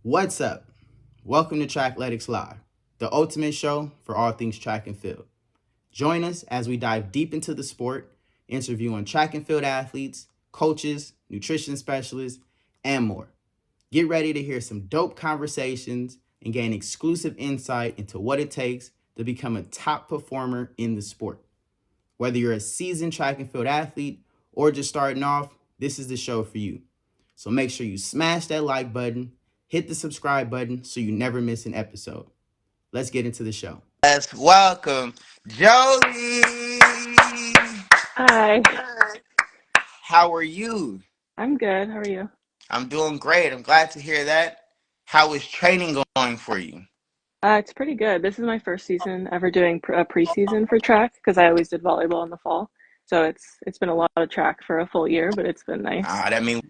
What's up? Welcome to Trackletics Live, the ultimate show for all things track and field. Join us as we dive deep into the sport, interviewing track and field athletes, coaches, nutrition specialists, and more. Get ready to hear some dope conversations and gain exclusive insight into what it takes to become a top performer in the sport. Whether you're a seasoned track and field athlete or just starting off, this is the show for you. So make sure you smash that like button, hit the subscribe button so you never miss an episode. Let's get into the show. Let's welcome Jolie. Hi, How are you? I'm good. How are you? I'm doing great. I'm glad to hear that. How is training going for you? It's pretty good. This is my first season ever doing a preseason for track because I always did volleyball in the fall. So it's been a lot of track for a full year, but it's been nice. That means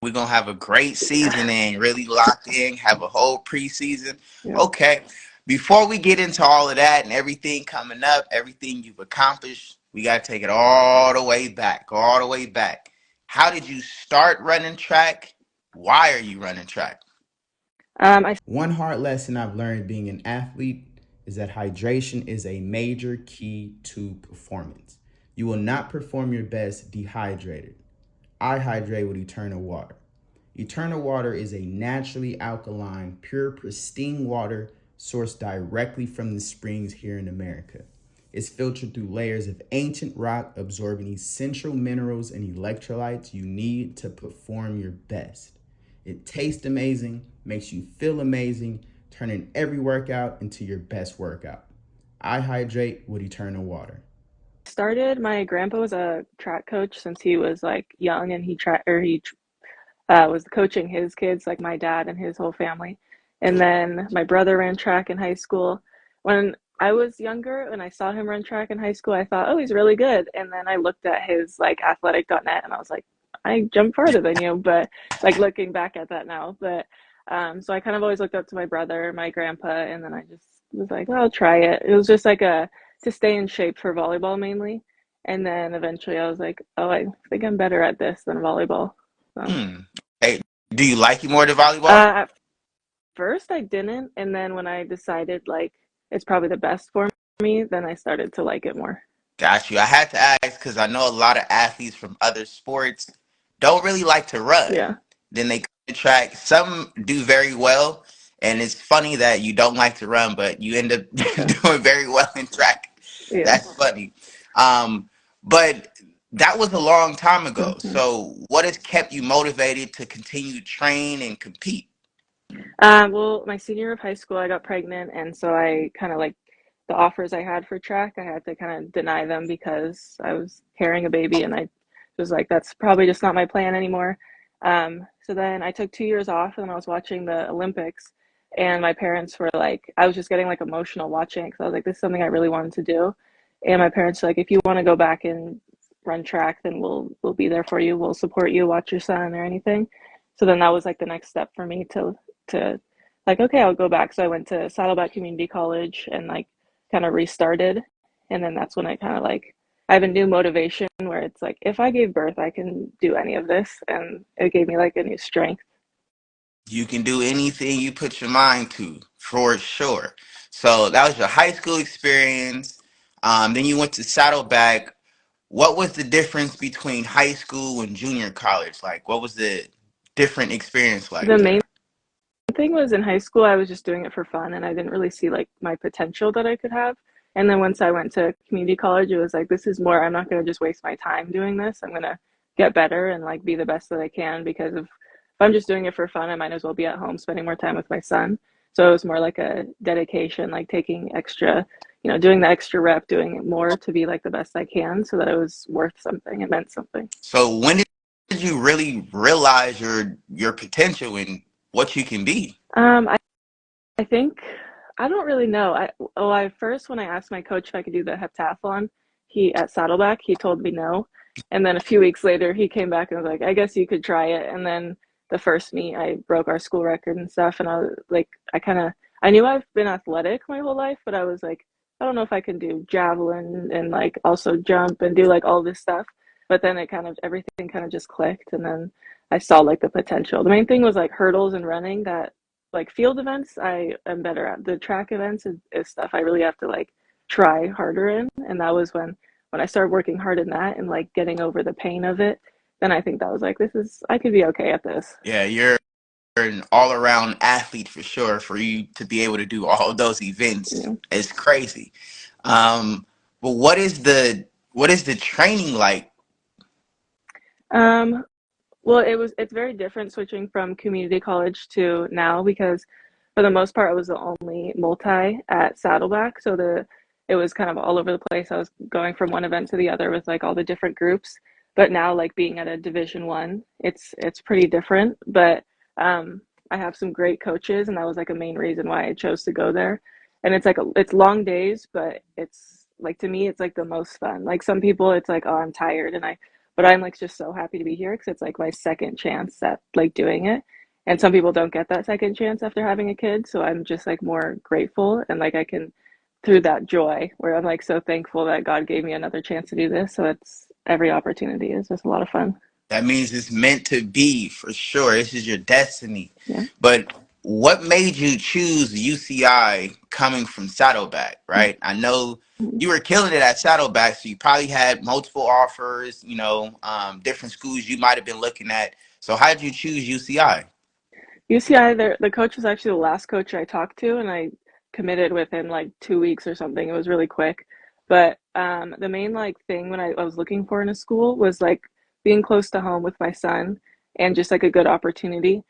we're going to have a great season and really locked in, have a whole preseason. Yeah. Okay. Before we get into all of that and everything coming up, everything you've accomplished, we got to take it all the way back, all the way back. How did you start running track? Why are you running track? I One hard lesson I've learned being an athlete is that hydration is a major key to performance. You will not perform your best dehydrated. I hydrate with Eternal Water. Eternal Water is a naturally alkaline, pure, pristine water sourced directly from the springs here in America. It's filtered through layers of ancient rock, absorbing essential minerals and electrolytes you need to perform your best. It tastes amazing, makes you feel amazing, turning every workout into your best workout. I hydrate with Eternal Water. started. My grandpa was a track coach since he was like young, and he was coaching his kids, like my dad and his whole family. And then my brother ran track in high school. When I was younger and I saw him run track in high school, I thought, oh, he's really good. And then I looked at his like athletic.net and I was like, I jump farther than you, but like looking back at that now. But so I kind of always looked up to my brother, my grandpa, and then I just was like, well, I'll try it. It was just like a to stay in shape for volleyball mainly. And then eventually I was like, oh, I think I'm better at this than volleyball. So Hmm. Hey, do you like it more than volleyball? at first I didn't, and then when I decided like it's probably the best for me, then I started to like it more. Got you. I had to ask because I know a lot of athletes from other sports don't really like to run. Yeah. Then they come to track. Some do very well, and it's funny that you don't like to run, but you end up doing very well in track. Yeah. That's funny. But that was a long time ago. Hmm. So, what has kept you motivated to continue to train and compete? Well, my senior year of high school, I got pregnant, and so I kind of like the offers I had for track, I had to kind of deny them because I was carrying a baby, and I was like, that's probably just not my plan anymore. So then I took 2 years off, and I was watching the Olympics, and my parents were like, I was just getting like emotional watching it because I was like, this is something I really wanted to do, and my parents were like, if you want to go back and run track, then we'll be there for you. We'll support you, watch your son or anything. So then that was like the next step for me to like, okay, I'll go back. So I went to Saddleback Community College and like kind of restarted. And then that's when I kind of like, I have a new motivation where it's like, if I gave birth, I can do any of this. And it gave me like a new strength. You can do anything you put your mind to, for sure. So that was your high school experience. Then you went to Saddleback. What was the difference between high school and junior college? Like, what was the different experience like The there? main thing was in high school, I was just doing it for fun and I didn't really see like my potential that I could have. And then once I went to community college, it was like, this is more, I'm not going to just waste my time doing this. I'm going to get better and like be the best that I can because if I'm just doing it for fun, I might as well be at home spending more time with my son. So it was more like a dedication, like taking extra, doing the extra rep, doing it more to be like the best I can so that it was worth something. It meant something. So when did you really realize your potential and what you can be? I think I don't really know. I first when I asked my coach if I could do the heptathlon, he at Saddleback, he told me no. And then a few weeks later he came back and was like, I guess you could try it. And then the first meet I broke our school record and stuff and I was like I knew I've been athletic my whole life, but I was like, I don't know if I can do javelin and like also jump and do like all this stuff. But then it kind of everything kind of just clicked and then I saw like the potential. The main thing was like hurdles and running that like field events, I am better at. The track events is stuff I really have to like try harder in. And that was when I started working hard in that and like getting over the pain of it, then I think that was like, I could be okay at this. Yeah, you're an all-around athlete for sure. For you to be able to do all of those events Yeah. is crazy. Um, but what is the training like? Um, Well, it's very different switching from community college to now because for the most part I was the only multi at Saddleback. So it was kind of all over the place. I was going from one event to the other with like all the different groups. But now like being at a Division 1, it's pretty different. But I have some great coaches and that was like a main reason why I chose to go there. And it's like it's long days, but it's like to me it's like the most fun. Like some people it's like, oh, I'm tired and I but I'm like just so happy to be here because it's like my second chance at like doing it. And some people don't get that second chance after having a kid. So I'm just like more grateful and like I can through that joy where I'm like so thankful that God gave me another chance to do this. So it's every opportunity is just a lot of fun. That means it's meant to be for sure. This is your destiny. Yeah. But what made you choose UCI coming from Saddleback, right? I know Mhm. you were killing it at Saddleback, so you probably had multiple offers, different schools you might have been looking at. So how did you choose UCI? UCI, the coach was actually the last coach I talked to, and I committed within like 2 weeks or something. It was really quick. But the main like thing when I was looking for in a school was like being close to home with my son and just like a good opportunity.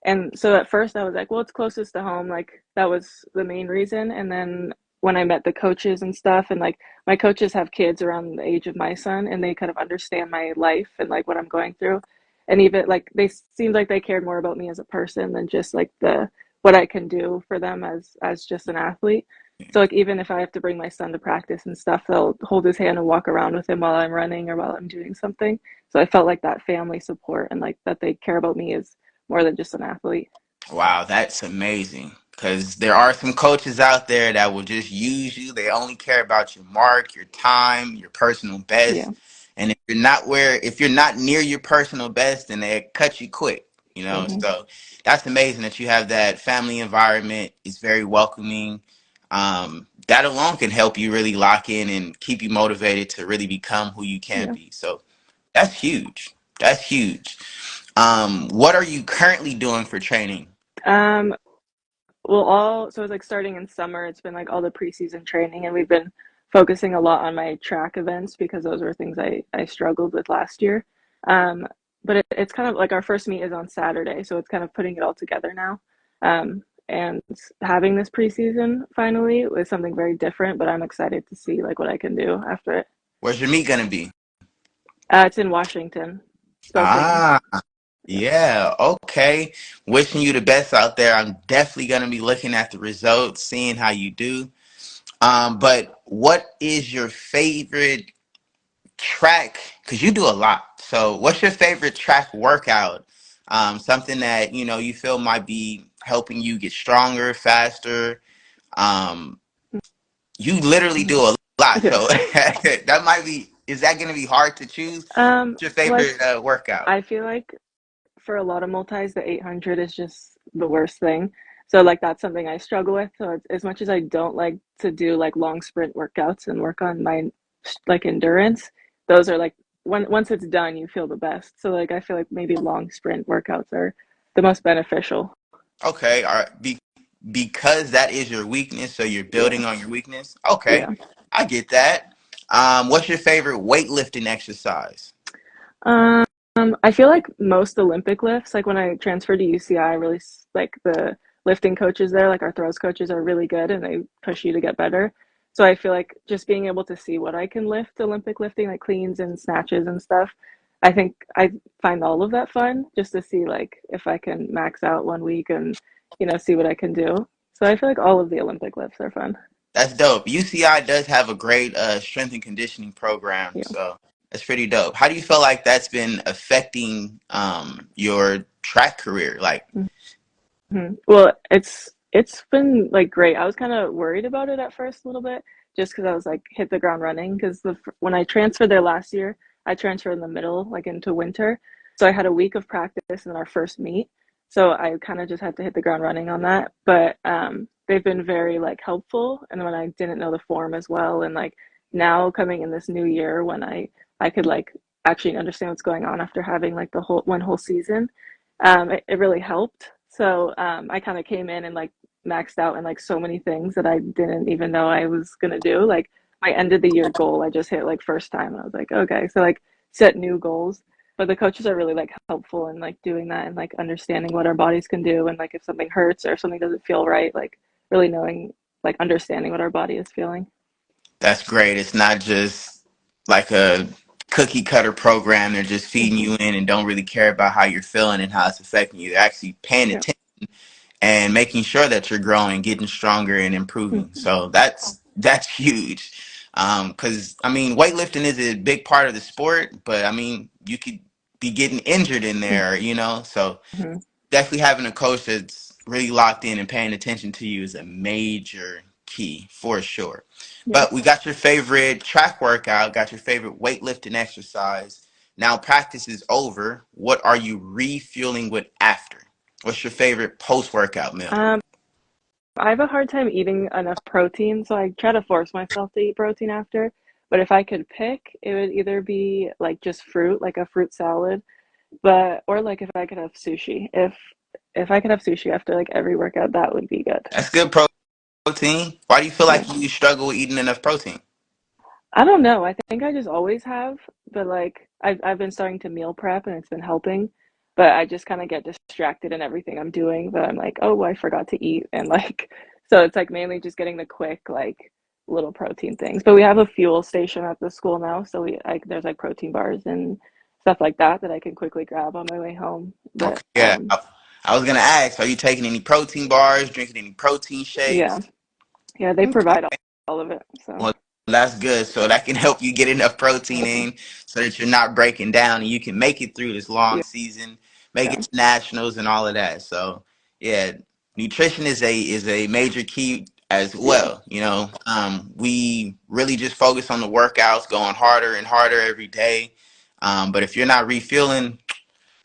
And so at first I was like, well, it's closest to home. Like that was the main reason. And then when I met the coaches and stuff, and like my coaches have kids around the age of my son, and they kind of understand my life and like what I'm going through and even like they seemed like they cared more about me as a person than just like the what I can do for them as just an athlete. So like even if I have to bring my son to practice and stuff, they'll hold his hand and walk around with him while I'm running or while I'm doing something. So I felt like that family support and like that they care about me is more than just an athlete. Wow, that's amazing. Because there are some coaches out there that will just use you. They only care about your mark, your time, your personal best. Yeah. And if you're not near your personal best, then they cut you quick. Hmm. So that's amazing that you have that family environment. It's very welcoming. That alone can help you really lock in and keep you motivated to really become who you can Yeah. be. So that's huge. That's huge. What are you currently doing for training? Um, well, all so it's like starting in summer, it's been like all the preseason training, and we've been focusing a lot on my track events because those were things I struggled with last year. Um, but it's kind of like our first meet is on Saturday, so it's kind of putting it all together now. And having this preseason finally was something very different, but I'm excited to see like what I can do after it. Where's your meet gonna be? It's in Washington, Spokane. Ah, Yeah. yeah, okay. Wishing you the best out there. I'm definitely gonna be looking at the results, seeing how you do. But what is your favorite track? Because you do a lot. So, what's your favorite track workout? Something that you feel might be helping you get stronger, faster. Um, you literally do Mhm. a lot, Yeah. so that might be. Is that gonna be hard to choose? What's your Like favorite workout? I feel like for a lot of multis, the 800 is just the worst thing. So like that's something I struggle with. So as much as I don't like to do like long sprint workouts and work on my like endurance, those are like once it's done, you feel the best. So like I feel like maybe long sprint workouts are the most beneficial. Okay, all right. Because that is your weakness, so you're Yeah. building on your weakness. Okay, Yeah. I get that. What's your favorite weightlifting exercise? Um, I feel like most Olympic lifts, like when I transferred to UCI, I really like the lifting coaches there, like our throws coaches are really good and they push you to get better. So I feel like just being able to see what I can lift, Olympic lifting, like cleans and snatches and stuff, I think I find all of that fun just to see like if I can max out 1 week and, see what I can do. So I feel like all of the Olympic lifts are fun. That's dope. UCI does have a great strength and conditioning program, Yeah. so that's pretty dope. How do you feel like that's been affecting your track career? Like, Well, it's been like great. I was kind of worried about it at first a little bit, just because I was like hit the ground running. Because when I transferred there last year, I transferred in the middle, like into winter, so I had a week of practice in our first meet. So I kind of just had to hit the ground running on that. But they've been very like helpful. And when I didn't know the form as well, and like now coming in this new year when I could like actually understand what's going on after having like the whole season, it really helped. So I kind of came in and like maxed out in like so many things that I didn't even know I was gonna do. Like my end of the year goal, I just hit like first time, and I was like, okay, so like set new goals. But the coaches are really like helpful in like doing that and like understanding what our bodies can do, and like if something hurts or something doesn't feel right, like really knowing, like understanding what our body is feeling. That's great. It's not just like a cookie cutter program. They're just feeding Hmm. you in and don't really care about how you're feeling and how it's affecting you. They're actually paying Yeah. attention and making sure that you're growing, getting stronger, and improving. Hmm. So that's huge. Because I mean, weightlifting is a big part of the sport, but I mean, you could be getting injured in there, you know. So Hmm. definitely having a coach that's really locked in and paying attention to you is a major key for sure. Yeah. But we got your favorite track workout, got your favorite weightlifting exercise. Now practice is over. What are you refueling with after? What's your favorite post workout meal? Um, I have a hard time eating enough protein, so I try to force myself to eat protein after. But if I could pick, it would either be like just fruit, like a fruit salad, but or like if I could have sushi. If I could have sushi after like every workout, that would be good. That's good protein. Why do you feel Yeah. like you struggle with eating enough protein? I don't know. I think I just always have, but like I've been starting to meal prep and it's been helping, but I just kind of get distracted in everything I'm doing, but I'm like, "Oh, I forgot to eat." And like so it's like mainly just getting the quick like little protein things. But we have a fuel station at the school now, so we like there's like protein bars and stuff like that that I can quickly grab on my way home. Okay, But yeah. I was gonna ask, are you taking any protein bars, drinking any protein yeah. shakes? Yeah, they Okay. provide all of it. So, Well, that's good. So that can help you get enough protein yeah. in so that you're not breaking down and you can make it through this long season, make it Yeah. to nationals and all of that. So yeah, nutrition is a major key as Yeah. well. You know, we really just focus on the workouts, going harder and harder every day. But if you're not refueling,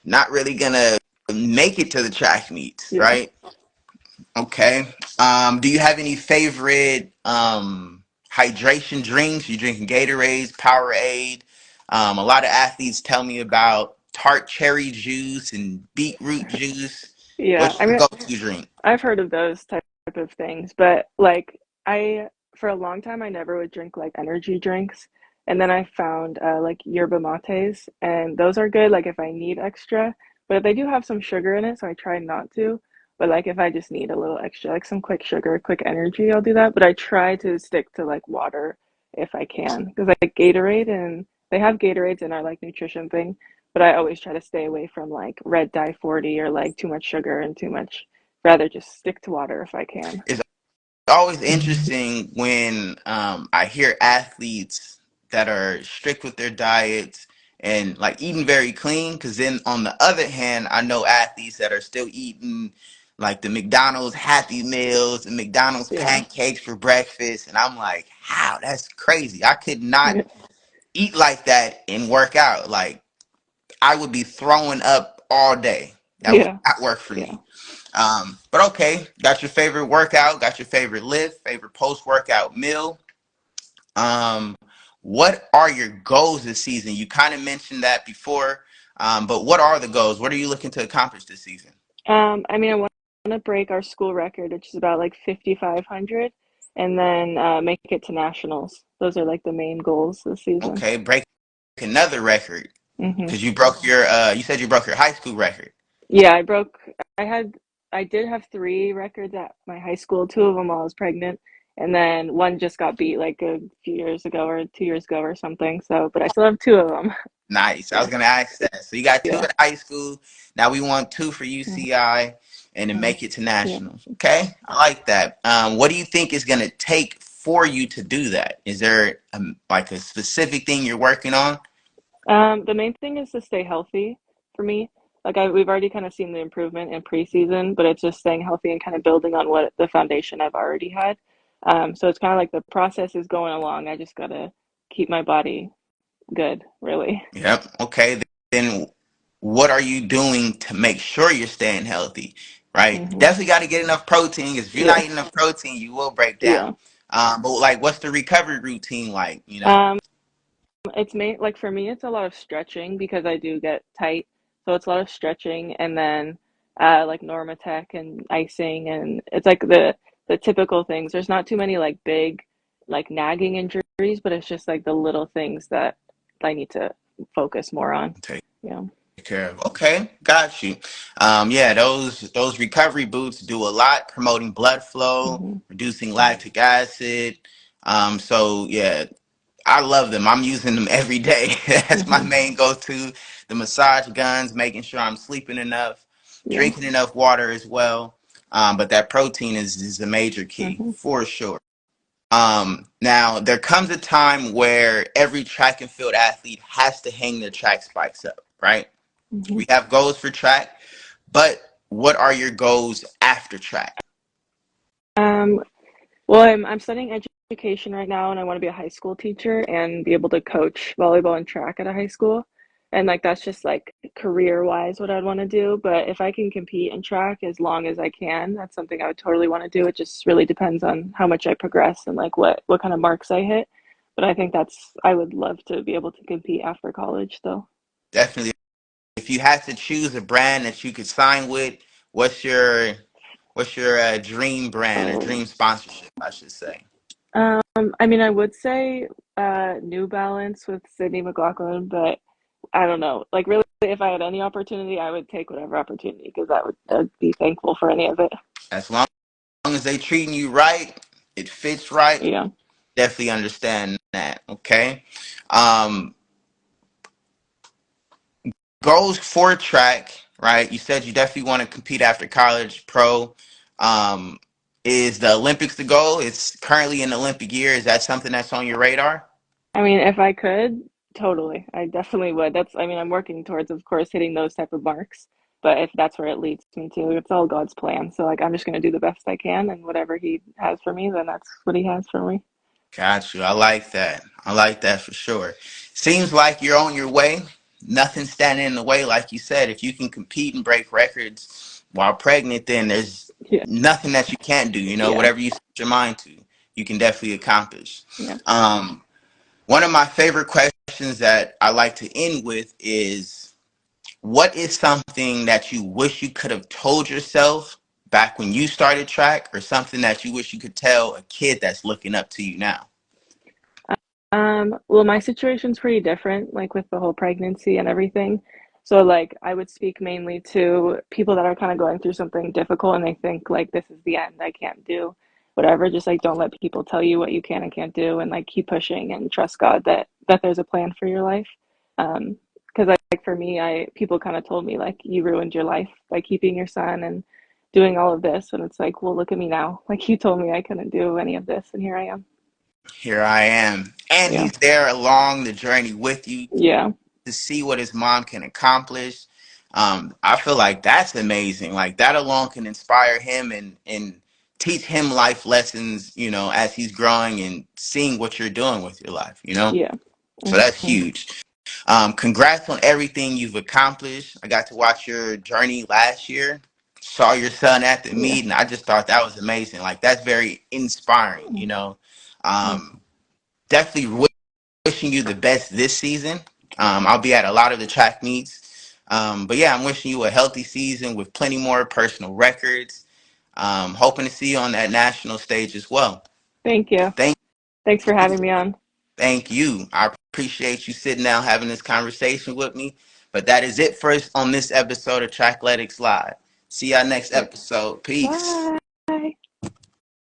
not really gonna make it to the track meets, Yeah. right? Okay. Do you have any favorite hydration drinks? You drinking Gatorades, Powerade? A lot of athletes tell me about tart cherry juice and beetroot juice. Yeah. What's I your mean, go-to drink? I've heard of those type of things, but like I for a long time I never would drink like energy drinks. And then I found like yerba mates, and those are good like if I need extra, but they do have some sugar in it, so I try not to. But like if I just need a little extra, like some quick sugar, quick energy, I'll do that. But I try to stick to like water if I can, because like Gatorade and they have Gatorades in our like nutrition thing, but I always try to stay away from like red dye 40 or like too much sugar and too much rather just stick to water if I can. It's always interesting when I hear athletes that are strict with their diets and like eating very clean. Because then on the other hand, I know athletes that are still eating like the McDonald's Happy Meals and McDonald's Yeah. pancakes for breakfast, and I'm like, how? That's crazy. I could not Yeah. eat like that and work out. Like I would be throwing up all day. That would Yeah. not work for Yeah. me. But okay, got your favorite workout, got your favorite lift, favorite post workout meal. Um, what are your goals this season? You kind of mentioned that before, but what are the goals? What are you looking to accomplish this season? I mean, I want to break our school record, which is about like 5,500, and then make it to nationals. Those are like the main goals this season. Okay, break another record Hmm. because you broke your. You said you broke your high school record. Yeah, I did have three records at my high school, two of them while I was pregnant, and then one just got beat like a few years ago or 2 years ago or something. So, but I still have two of them. Nice. I Yeah. was gonna ask that. So you got two Yeah. at high school. Now we want two for UCI and to Hmm. make it to Yeah. nationals. Okay, I like that. What do you think is gonna take for you to do that? Is there like a specific thing you're working on? The main thing is to stay healthy for me. Like we've already kind of seen the improvement in preseason, but it's just staying healthy and kind of building on what the foundation I've already had. So it's kind of like the process is going along. I just gotta keep my body good, really. Yep. Okay. Then what are you doing to make sure you're staying healthy, right? Hmm. Definitely got to get enough protein, because if you're not Yeah. eating enough protein, you will break down. Yeah. But like, what's the recovery routine like? You know, Um, it's like for me, it's a lot of stretching because I do get tight. So it's a lot of stretching and then like Normatec and icing and it's like the typical things. There's not too many like big like nagging injuries, but it's just like the little things that I need to focus more on. take Yeah. care of. Okay, got you. Yeah, those recovery boots do a lot, promoting blood flow, Hmm. reducing lactic acid. So yeah, I love them. I'm using them every day. That's my Hmm. main go-to. The massage guns, making sure I'm sleeping enough, Yeah. drinking enough water as well. But that protein is a major key Hmm. for sure. Now there comes a time where every track and field athlete has to hang their track spikes up, right? Hmm. We have goals for track, but what are your goals after track? Um, Well, I'm studying education right now, and I want to be a high school teacher and be able to coach volleyball and track at a high school. And like that's just like career wise what I'd want to do. But if I can compete in track as long as I can, that's something I would totally want to do. It just really depends on how much I progress and like what kind of marks I hit. But I think that's I would love to be able to compete after college though. Definitely. If you had to choose a brand that you could sign with, what's your dream brand or Oh. dream sponsorship, I should say? I mean, I would say New Balance with Sydney McLaughlin, but I don't know. Like, really, if I had any opportunity, I would take whatever opportunity because I'd be thankful for any of it. As long as they treating you right, it fits right. Yeah. Definitely understand that. Okay. Um, Goals for track, right? You said you definitely want to compete after college, pro. Um, is the Olympics the goal? It's currently an Olympic year. Is that something that's on your radar? I mean, if I could, totally. I definitely would. I mean, I'm working towards, of course, hitting those type of marks. But if that's where it leads me to, it's all God's plan. So, like, I'm just going to do the best I can, and whatever He has for me, then that's what He has for me. Got you. I like that. I like that for sure. Seems like you're on your way. Nothing standing in the way, like you said. If you can compete and break records while pregnant, then there's Yeah. nothing that you can't do. You know, Yeah. whatever you set your mind to, you can definitely accomplish. Yeah. Um, One of my favorite questions that I like to end with is, what is something that you wish you could have told yourself back when you started track, or something that you wish you could tell a kid that's looking up to you now? Well, my situation's pretty different, like with the whole pregnancy and everything. So, like, I would speak mainly to people that are kind of going through something difficult and they think, like, this is the end, I can't do whatever. Just like, don't let people tell you what you can and can't do, and like, keep pushing and trust God that there's a plan for your life. Because, like, for me, people kind of told me, like, you ruined your life by keeping your son and doing all of this. And it's like, well, look at me now. Like, you told me I couldn't do any of this, and here I am. Here I am. And Yeah. he's there along the journey with you Yeah. to see what his mom can accomplish. I feel like that's amazing. Like, that alone can inspire him and teach him life lessons, you know, as he's growing and seeing what you're doing with your life, you know? Yeah. So that's Hmm. huge. Congrats on everything you've accomplished. I got to watch your journey last year. Saw your son at the Yeah. meet, and I just thought that was amazing. Like, that's very inspiring, you know. Hmm. Um, Definitely wishing you the best this season. I'll be at a lot of the track meets. But yeah, I'm wishing you a healthy season with plenty more personal records. Hoping to see you on that national stage as well. Thank you. Thank Thanks for you. having me on. Thank you. I appreciate you sitting down having this conversation with me. But that is it for us on this episode of Trackletics Live. See y'all next Yeah. episode. Peace. Bye.